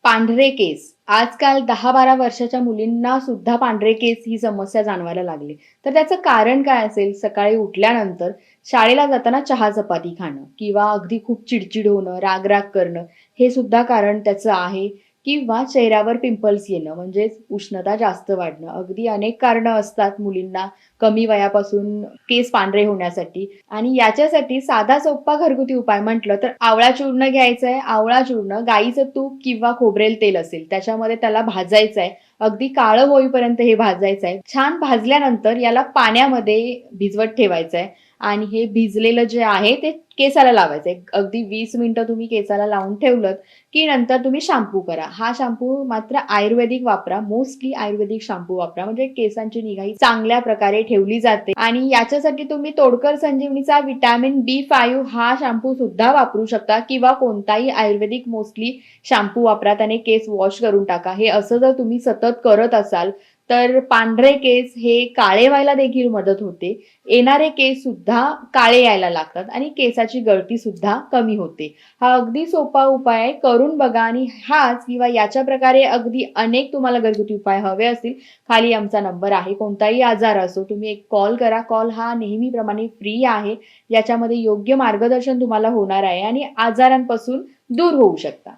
पांढरे केस. आजकाल 10-12 वर्षाच्या मुलींना सुद्धा पांढरे केस ही समस्या जाणवायला लागली. तर त्याचं कारण काय असेल? सकाळी उठल्यानंतर शाळेला जाताना चहा-चपाती खाणं किंवा अगदी खूप चिडचिड होणं, राग-राग करणं, हे सुद्धा कारण त्याचं आहे. किंवा चेहऱ्यावर पिंपल्स येणं, म्हणजेच उष्णता जास्त वाढणं. अगदी अनेक कारणं असतात मुलींना कमी वयापासून केस पांढरे होण्यासाठी. आणि याच्यासाठी साधा सोप्पा घरगुती उपाय म्हटलं तर आवळा चूर्ण घ्यायचंय. आवळा चूर्ण गाईचं तूप किंवा खोबरेल तेल असेल त्याच्यामध्ये त्याला भाजायचंय. अगदी काळं होईपर्यंत हे भाजायचंय. छान भाजल्यानंतर याला पाण्यामध्ये भिजवत ठेवायचंय आणि हे भिजलेलं जे आहे ते केसाला लावायचंय. अगदी 20 मिनिटं तुम्ही केसाला लावून ठेवलत, की नंतर तुम्ही शॅम्पू करा. हा शॅम्पू मात्र आयुर्वेदिक वापरा. मोस्टली आयुर्वेदिक शॅम्पू वापरा. म्हणजे केसांची निगा ही चांगल्या प्रकारे ठेवली जाते आणि याच्यासाठी तुम्ही तोडकर संजीवनीचा व्हिटॅमिन B5 हा शॅम्पू सुद्धा वापरू शकता किंवा कोणताही आयुर्वेदिक मोस्टली शॅम्पू वापरा. त्याने केस वॉश करून टाका. हे असं जर तुम्ही सतत करत असाल तर पांढरे केस हे काळे व्हायला देखील मदत होते. येणारे केस सुद्धा काळे यायला लागतात आणि केसाची गळती सुद्धा कमी होते. हा अगदी सोपा उपाय आहे. करून बघा आणि हाच किंवा याच्या प्रकारे अगदी अनेक तुम्हाला घरगुती उपाय हवे असतील, खाली आमचा नंबर आहे. कोणताही आजार असो तुम्ही एक कॉल करा. कॉल हा नेहमीप्रमाणे फ्री आहे. याच्यामध्ये योग्य मार्गदर्शन तुम्हाला होणार आहे आणि आजारांपासून दूर होऊ शकता.